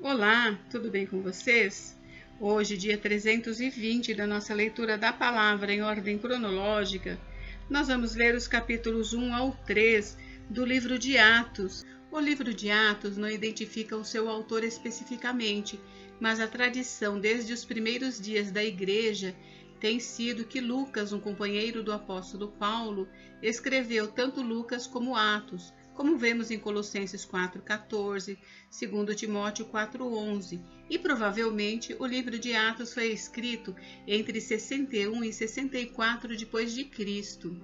Olá, tudo bem com vocês? Hoje, dia 320 da nossa leitura da palavra em ordem cronológica, nós vamos ler os capítulos 1 ao 3 do livro de Atos. O livro de Atos não identifica o seu autor especificamente, mas a tradição desde os primeiros dias da igreja tem sido que Lucas, um companheiro do apóstolo Paulo, escreveu tanto Lucas como Atos, como vemos em Colossenses 4,14, 2 Timóteo 4,11, e provavelmente o livro de Atos foi escrito entre 61 e 64 depois de Cristo.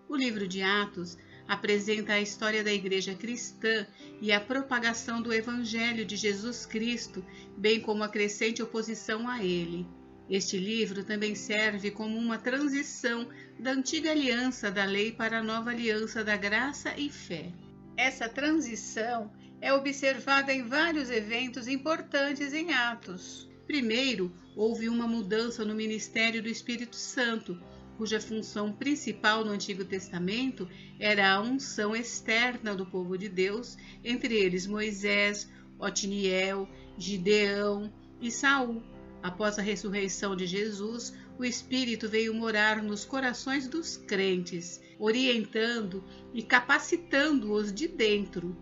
O livro de Atos apresenta a história da igreja cristã e a propagação do evangelho de Jesus Cristo, bem como a crescente oposição a ele. Este livro também serve como uma transição da antiga aliança da lei para a nova aliança da graça e fé. Essa transição é observada em vários eventos importantes em Atos. Primeiro, houve uma mudança no ministério do Espírito Santo, cuja função principal no Antigo Testamento era a unção externa do povo de Deus, entre eles Moisés, Otiniel, Gideão e Saul. Após a ressurreição de Jesus, o Espírito veio morar nos corações dos crentes, orientando e capacitando-os de dentro.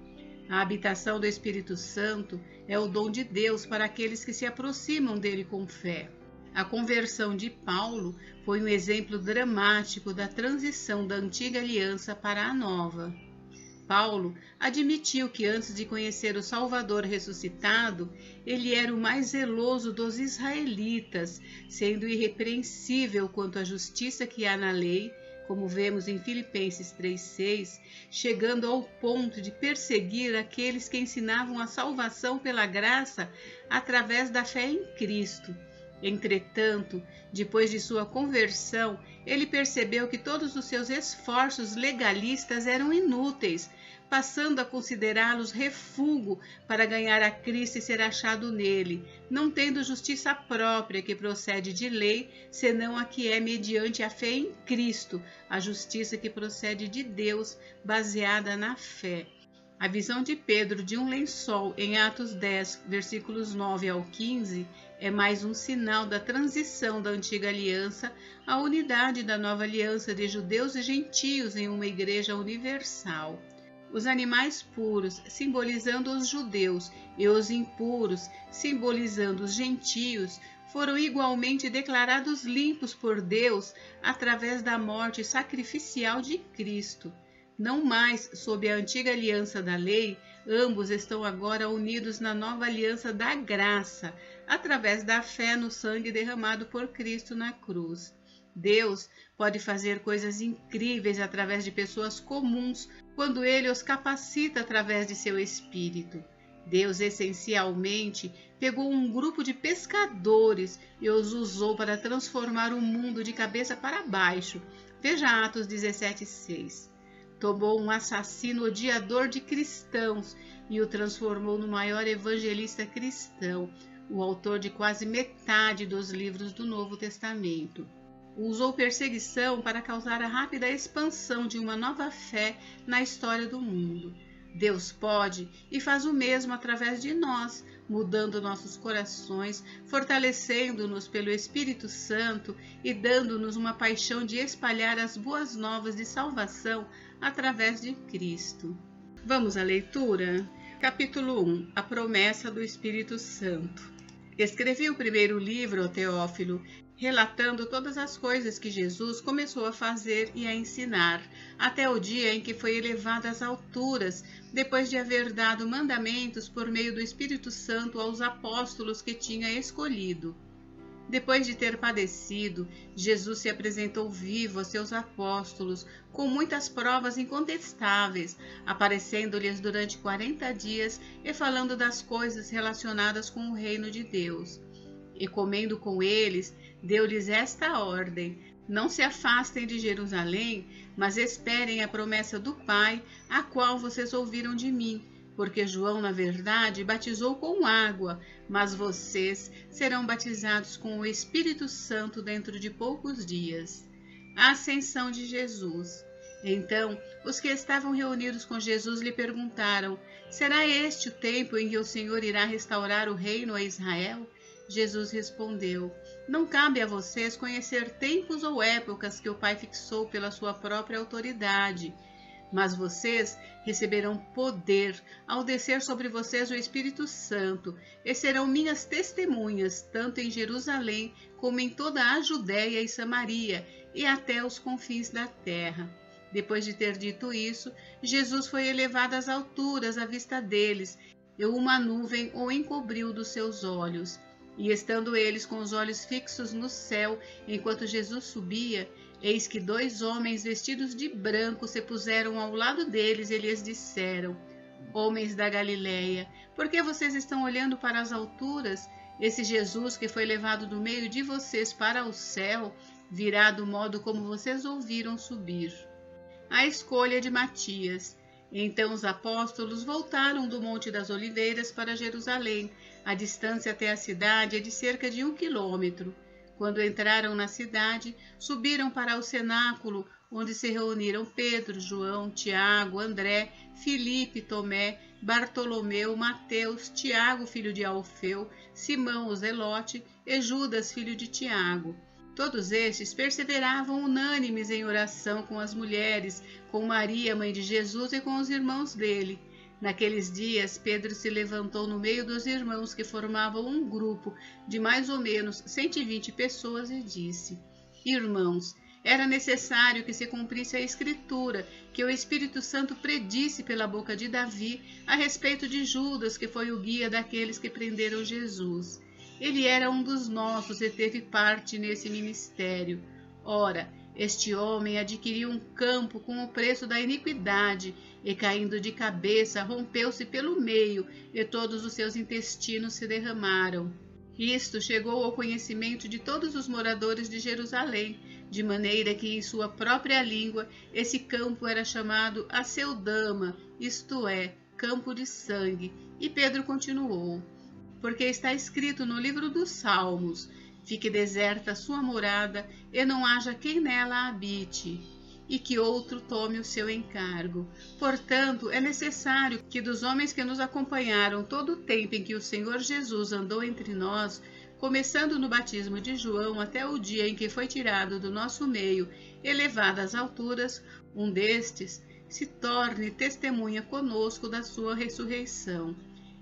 A habitação do Espírito Santo é o dom de Deus para aqueles que se aproximam dele com fé. A conversão de Paulo foi um exemplo dramático da transição da antiga aliança para a nova. Paulo admitiu que antes de conhecer o Salvador ressuscitado, ele era o mais zeloso dos israelitas, sendo irrepreensível quanto à justiça que há na lei, como vemos em Filipenses 3,6, chegando ao ponto de perseguir aqueles que ensinavam a salvação pela graça através da fé em Cristo. Entretanto, depois de sua conversão, ele percebeu que todos os seus esforços legalistas eram inúteis, passando a considerá-los refúgio para ganhar a Cristo e ser achado nele, não tendo justiça própria que procede de lei, senão a que é mediante a fé em Cristo, a justiça que procede de Deus, baseada na fé. A visão de Pedro de um lençol em Atos 10, versículos 9 ao 15, é mais um sinal da transição da antiga aliança à unidade da nova aliança de judeus e gentios em uma igreja universal. Os animais puros, simbolizando os judeus, e os impuros, simbolizando os gentios, foram igualmente declarados limpos por Deus através da morte sacrificial de Cristo. Não mais sob a antiga aliança da lei, ambos estão agora unidos na nova aliança da graça, através da fé no sangue derramado por Cristo na cruz. Deus pode fazer coisas incríveis através de pessoas comuns quando Ele os capacita através de seu Espírito. Deus essencialmente pegou um grupo de pescadores e os usou para transformar o mundo de cabeça para baixo. Veja Atos 17,6. Tomou um assassino odiador de cristãos e o transformou no maior evangelista cristão, o autor de quase metade dos livros do Novo Testamento. Usou perseguição para causar a rápida expansão de uma nova fé na história do mundo. Deus pode e faz o mesmo através de nós, mudando nossos corações, fortalecendo-nos pelo Espírito Santo e dando-nos uma paixão de espalhar as boas novas de salvação através de Cristo. Vamos à leitura? Capítulo 1. A promessa do Espírito Santo. Escrevi o primeiro livro, ó Teófilo, relatando todas as coisas que Jesus começou a fazer e a ensinar, até o dia em que foi elevado às alturas, depois de haver dado mandamentos por meio do Espírito Santo aos apóstolos que tinha escolhido. Depois de ter padecido, Jesus se apresentou vivo a seus apóstolos, com muitas provas incontestáveis, aparecendo-lhes durante 40 dias e falando das coisas relacionadas com o reino de Deus. E comendo com eles, deu-lhes esta ordem: não se afastem de Jerusalém, mas esperem a promessa do Pai, a qual vocês ouviram de mim. Porque João, na verdade, batizou com água, mas vocês serão batizados com o Espírito Santo dentro de poucos dias. A ascensão de Jesus. Então, os que estavam reunidos com Jesus lhe perguntaram: será este o tempo em que o Senhor irá restaurar o reino a Israel? Jesus respondeu: não cabe a vocês conhecer tempos ou épocas que o Pai fixou pela sua própria autoridade. Mas vocês receberão poder ao descer sobre vocês o Espírito Santo, e serão minhas testemunhas, tanto em Jerusalém como em toda a Judéia e Samaria, e até os confins da terra. Depois de ter dito isso, Jesus foi elevado às alturas à vista deles, e uma nuvem o encobriu dos seus olhos. E estando eles com os olhos fixos no céu, enquanto Jesus subia, eis que 2 homens vestidos de branco se puseram ao lado deles e lhes disseram: homens da Galileia, por que vocês estão olhando para as alturas? Esse Jesus que foi levado do meio de vocês para o céu, virá do modo como vocês ouviram subir. A escolha de Matias. Então os apóstolos voltaram do Monte das Oliveiras para Jerusalém. A distância até a cidade é de cerca de 1 quilômetro. Quando entraram na cidade, subiram para o cenáculo, onde se reuniram Pedro, João, Tiago, André, Filipe, Tomé, Bartolomeu, Mateus, Tiago, filho de Alfeu, Simão, o Zelote, e Judas, filho de Tiago. Todos estes perseveravam unânimes em oração com as mulheres, com Maria, mãe de Jesus, e com os irmãos dele. Naqueles dias, Pedro se levantou no meio dos irmãos, que formavam um grupo de mais ou menos 120 pessoas, e disse: irmãos, era necessário que se cumprisse a Escritura, que o Espírito Santo predisse pela boca de Davi a respeito de Judas, que foi o guia daqueles que prenderam Jesus. Ele era um dos nossos e teve parte nesse ministério. Ora, este homem adquiriu um campo com o preço da iniquidade, e caindo de cabeça, rompeu-se pelo meio, e todos os seus intestinos se derramaram. Isto chegou ao conhecimento de todos os moradores de Jerusalém, de maneira que em sua própria língua esse campo era chamado Aceldama, isto é, campo de sangue. E Pedro continuou: porque está escrito no livro dos Salmos: fique deserta a sua morada, e não haja quem nela habite, e que outro tome o seu encargo. Portanto, é necessário que dos homens que nos acompanharam todo o tempo em que o Senhor Jesus andou entre nós, começando no batismo de João até o dia em que foi tirado do nosso meio, elevado às alturas, um destes se torne testemunha conosco da sua ressurreição.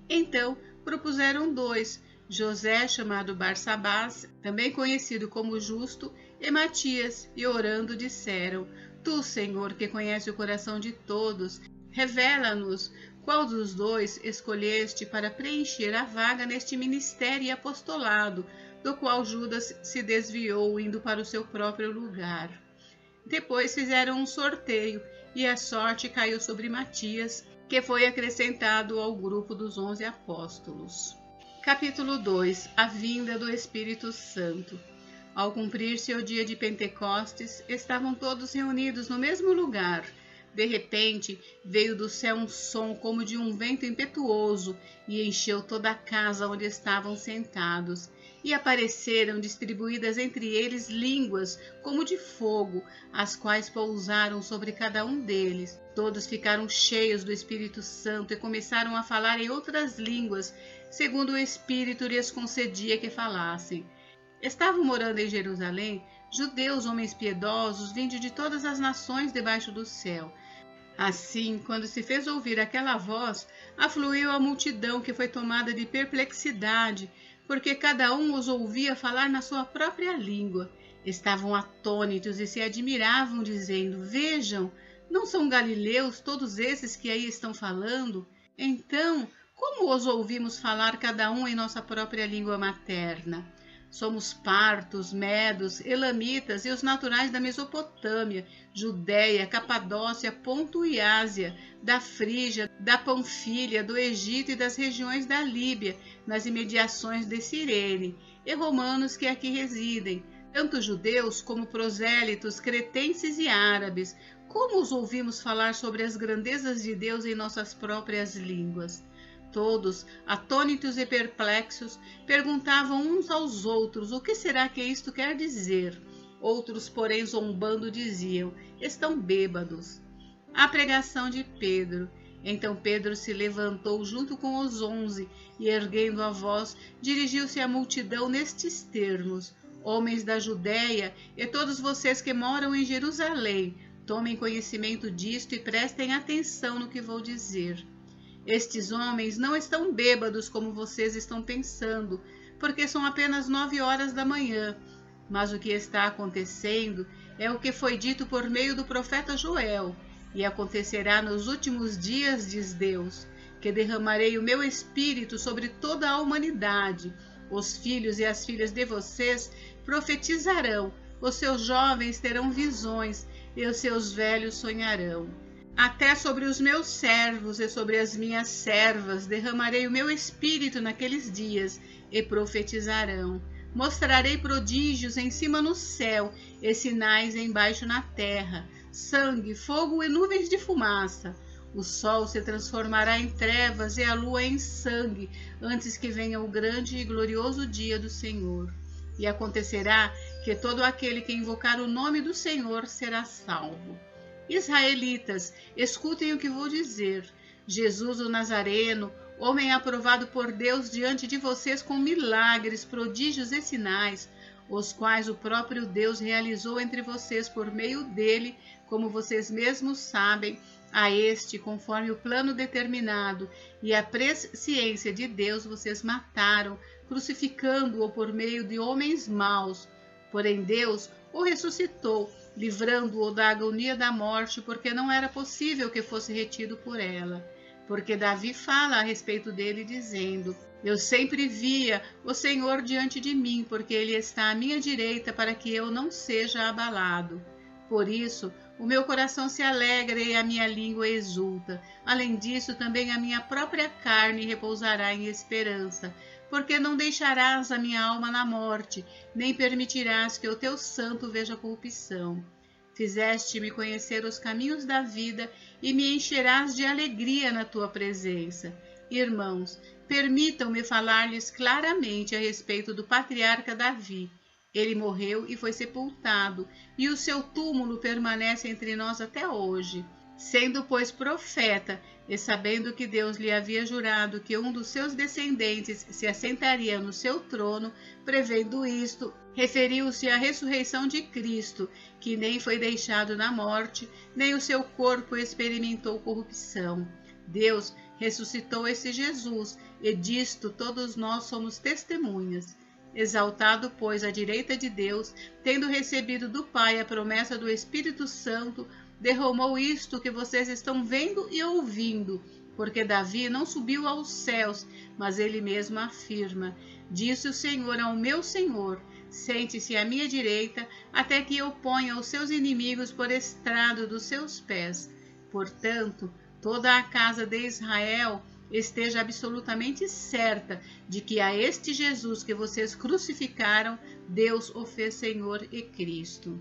Então, propuseram 2, José, chamado Barsabás, também conhecido como Justo, e Matias, e orando disseram: tu, Senhor, que conhece o coração de todos, revela-nos qual dos 2 escolheste para preencher a vaga neste ministério e apostolado, do qual Judas se desviou, indo para o seu próprio lugar. Depois fizeram um sorteio, e a sorte caiu sobre Matias, que foi acrescentado ao grupo dos 11 apóstolos. Capítulo 2. A vinda do Espírito Santo. Ao cumprir-se o dia de Pentecostes, estavam todos reunidos no mesmo lugar. De repente, veio do céu um som como de um vento impetuoso e encheu toda a casa onde estavam sentados. E apareceram distribuídas entre eles línguas como de fogo, as quais pousaram sobre cada um deles. Todos ficaram cheios do Espírito Santo e começaram a falar em outras línguas, segundo o Espírito lhes concedia que falassem. Estavam morando em Jerusalém judeus, homens piedosos, vindos de todas as nações debaixo do céu. Assim, quando se fez ouvir aquela voz, afluiu a multidão, que foi tomada de perplexidade, porque cada um os ouvia falar na sua própria língua. Estavam atônitos e se admiravam, dizendo: vejam, não são galileus todos esses que aí estão falando? Então, como os ouvimos falar cada um em nossa própria língua materna? Somos partos, medos, elamitas e os naturais da Mesopotâmia, Judéia, Capadócia, Ponto e Ásia, da Frígia, da Panfilha, do Egito e das regiões da Líbia, nas imediações de Cirene, e romanos que aqui residem, tanto judeus como prosélitos, cretenses e árabes. Como os ouvimos falar sobre as grandezas de Deus em nossas próprias línguas? Todos, atônitos e perplexos, perguntavam uns aos outros: o que será que isto quer dizer? Outros, porém, zombando, diziam: estão bêbados. A pregação de Pedro. Então Pedro se levantou junto com os 11 e, erguendo a voz, dirigiu-se à multidão nestes termos: homens da Judéia e todos vocês que moram em Jerusalém, tomem conhecimento disto e prestem atenção no que vou dizer. Estes homens não estão bêbados como vocês estão pensando, porque são apenas 9 horas da manhã. Mas o que está acontecendo é o que foi dito por meio do profeta Joel. E acontecerá nos últimos dias, diz Deus, que derramarei o meu espírito sobre toda a humanidade. Os filhos e as filhas de vocês profetizarão, os seus jovens terão visões e os seus velhos sonharão. Até sobre os meus servos e sobre as minhas servas derramarei o meu espírito naqueles dias e profetizarão. Mostrarei prodígios em cima no céu e sinais embaixo na terra, sangue, fogo e nuvens de fumaça. O sol se transformará em trevas e a lua em sangue, antes que venha o grande e glorioso dia do Senhor. E acontecerá que todo aquele que invocar o nome do Senhor será salvo. Israelitas, escutem o que vou dizer. Jesus o Nazareno, homem aprovado por Deus diante de vocês com milagres, prodígios e sinais, os quais o próprio Deus realizou entre vocês por meio dele, como vocês mesmos sabem, a este, conforme o plano determinado e a presciência de Deus, vocês mataram, crucificando-o por meio de homens maus. Porém Deus o ressuscitou, livrando-o da agonia da morte, porque não era possível que fosse retido por ela. Porque Davi fala a respeito dele, dizendo: eu sempre via o Senhor diante de mim, porque ele está à minha direita, para que eu não seja abalado. Por isso, o meu coração se alegra e a minha língua exulta. Além disso, também a minha própria carne repousará em esperança, porque não deixarás a minha alma na morte, nem permitirás que o teu santo veja corrupção. Fizeste-me conhecer os caminhos da vida e me encherás de alegria na tua presença. Irmãos, permitam-me falar-lhes claramente a respeito do patriarca Davi. Ele morreu e foi sepultado, e o seu túmulo permanece entre nós até hoje. Sendo, pois, profeta, e sabendo que Deus lhe havia jurado que um dos seus descendentes se assentaria no seu trono, prevendo isto, referiu-se à ressurreição de Cristo, que nem foi deixado na morte, nem o seu corpo experimentou corrupção. Deus ressuscitou esse Jesus, e disto todos nós somos testemunhas. Exaltado, pois, à direita de Deus, tendo recebido do Pai a promessa do Espírito Santo, derramou isto que vocês estão vendo e ouvindo, porque Davi não subiu aos céus, mas ele mesmo afirma: disse o Senhor ao meu Senhor: sente-se à minha direita, até que eu ponha os seus inimigos por estrado dos seus pés. Portanto, toda a casa de Israel esteja absolutamente certa de que a este Jesus que vocês crucificaram, Deus o fez Senhor e Cristo.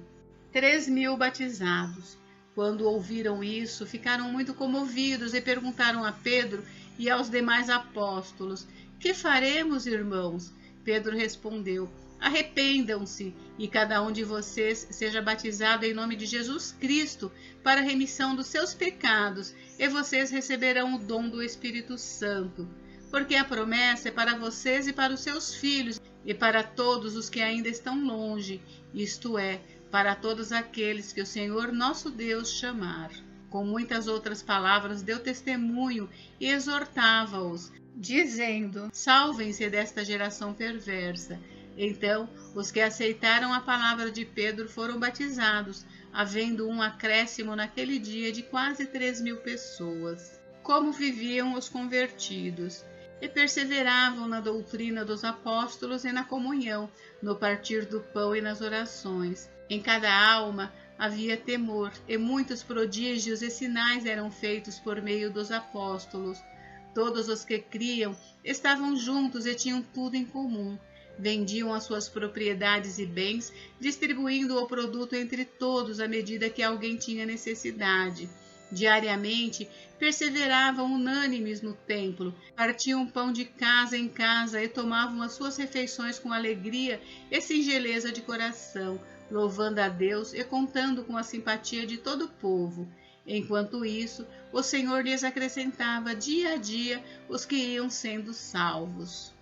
3.000 batizados. Quando ouviram isso, ficaram muito comovidos e perguntaram a Pedro e aos demais apóstolos: que faremos, irmãos? Pedro respondeu: arrependam-se e cada um de vocês seja batizado em nome de Jesus Cristo para a remissão dos seus pecados, e vocês receberão o dom do Espírito Santo. Porque a promessa é para vocês e para os seus filhos e para todos os que ainda estão longe, isto é, para todos aqueles que o Senhor nosso Deus chamar. Com muitas outras palavras deu testemunho e exortava-os, dizendo: salvem-se desta geração perversa. Então, os que aceitaram a palavra de Pedro foram batizados, havendo um acréscimo naquele dia de quase 3.000 pessoas. Como viviam os convertidos? E perseveravam na doutrina dos apóstolos e na comunhão, no partir do pão e nas orações. Em cada alma havia temor, e muitos prodígios e sinais eram feitos por meio dos apóstolos. Todos os que criam estavam juntos e tinham tudo em comum. Vendiam as suas propriedades e bens, distribuindo o produto entre todos à medida que alguém tinha necessidade. Diariamente, perseveravam unânimes no templo, partiam pão de casa em casa e tomavam as suas refeições com alegria e singeleza de coração, louvando a Deus e contando com a simpatia de todo o povo. Enquanto isso, o Senhor lhes acrescentava dia a dia os que iam sendo salvos.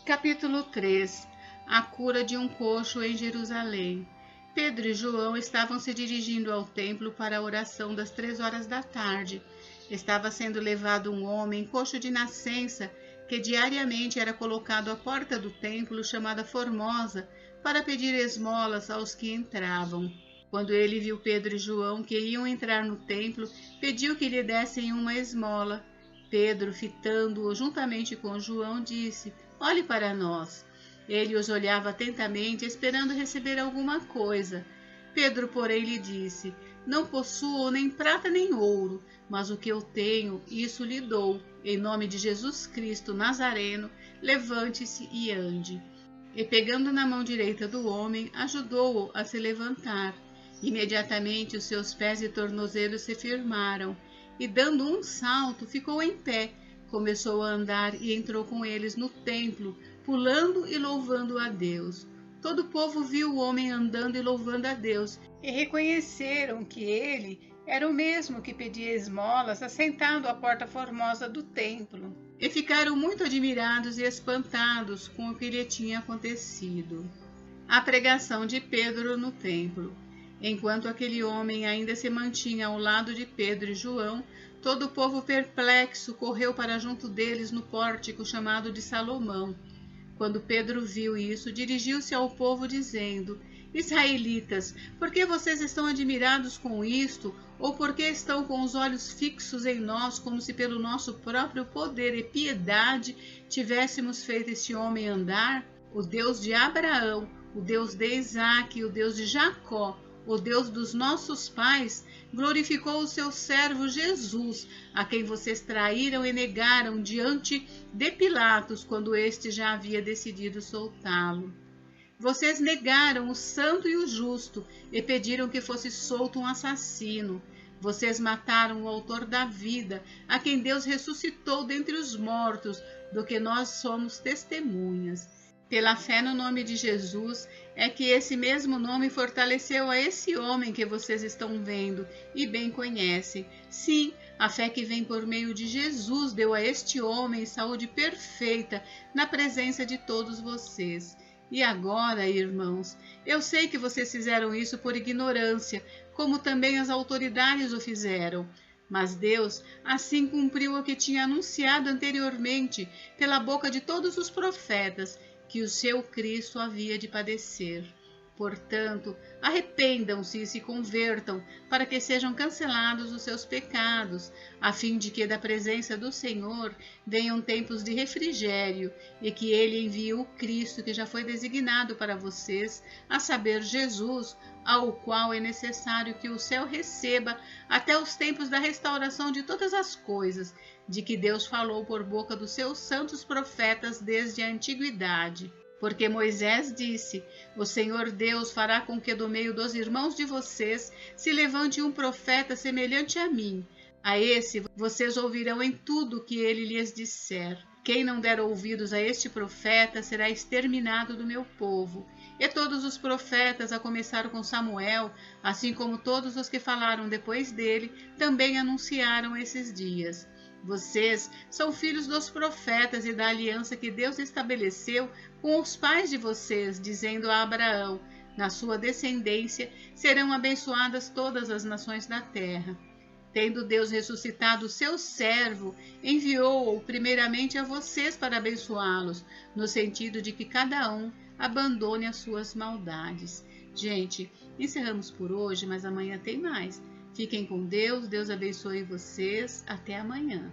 Capítulo 3. A cura de um coxo em Jerusalém. Pedro e João estavam se dirigindo ao templo para a oração das 3 horas da tarde. Estava sendo levado um homem coxo de nascença, que diariamente era colocado à porta do templo, chamada Formosa, para pedir esmolas aos que entravam. Quando ele viu Pedro e João que iam entrar no templo, pediu que lhe dessem uma esmola. Pedro, fitando-o juntamente com João, disse: "Olhe para nós." Ele os olhava atentamente, esperando receber alguma coisa. Pedro, porém, lhe disse: "Não possuo nem prata nem ouro, mas o que eu tenho, isso lhe dou. Em nome de Jesus Cristo Nazareno, levante-se e ande." E pegando na mão direita do homem, ajudou-o a se levantar. Imediatamente os seus pés e tornozelos se firmaram, e dando um salto, ficou em pé. Começou a andar e entrou com eles no templo, pulando e louvando a Deus. Todo o povo viu o homem andando e louvando a Deus, e reconheceram que ele era o mesmo que pedia esmolas assentado à porta formosa do templo. E ficaram muito admirados e espantados com o que lhe tinha acontecido. A pregação de Pedro no templo. Enquanto aquele homem ainda se mantinha ao lado de Pedro e João, todo o povo perplexo correu para junto deles no pórtico chamado de Salomão. Quando Pedro viu isso, dirigiu-se ao povo dizendo: "Israelitas, por que vocês estão admirados com isto? Ou por que estão com os olhos fixos em nós, como se pelo nosso próprio poder e piedade tivéssemos feito este homem andar? O Deus de Abraão, o Deus de Isaque e o Deus de Jacó, o Deus dos nossos pais, glorificou o seu servo Jesus, a quem vocês traíram e negaram diante de Pilatos, quando este já havia decidido soltá-lo. Vocês negaram o santo e o justo e pediram que fosse solto um assassino. Vocês mataram o autor da vida, a quem Deus ressuscitou dentre os mortos, do que nós somos testemunhas. Pela fé no nome de Jesus, é que esse mesmo nome fortaleceu a esse homem que vocês estão vendo e bem conhecem. Sim, a fé que vem por meio de Jesus deu a este homem saúde perfeita na presença de todos vocês. E agora, irmãos, eu sei que vocês fizeram isso por ignorância, como também as autoridades o fizeram. Mas Deus assim cumpriu o que tinha anunciado anteriormente pela boca de todos os profetas, que o seu Cristo havia de padecer. Portanto, arrependam-se e se convertam, para que sejam cancelados os seus pecados, a fim de que da presença do Senhor venham tempos de refrigério, e que ele envie o Cristo que já foi designado para vocês, a saber, Jesus, ao qual é necessário que o céu receba até os tempos da restauração de todas as coisas, de que Deus falou por boca dos seus santos profetas desde a antiguidade. Porque Moisés disse: "O Senhor Deus fará com que do meio dos irmãos de vocês se levante um profeta semelhante a mim. A esse vocês ouvirão em tudo o que ele lhes disser. Quem não der ouvidos a este profeta será exterminado do meu povo." E todos os profetas, a começar com Samuel, assim como todos os que falaram depois dele, também anunciaram esses dias. Vocês são filhos dos profetas e da aliança que Deus estabeleceu com os pais de vocês, dizendo a Abraão: "Na sua descendência serão abençoadas todas as nações da terra." Tendo Deus ressuscitado o seu servo, enviou-o primeiramente a vocês para abençoá-los, no sentido de que cada um abandone as suas maldades. Gente, encerramos por hoje, mas amanhã tem mais. Fiquem com Deus, Deus abençoe vocês. Até amanhã.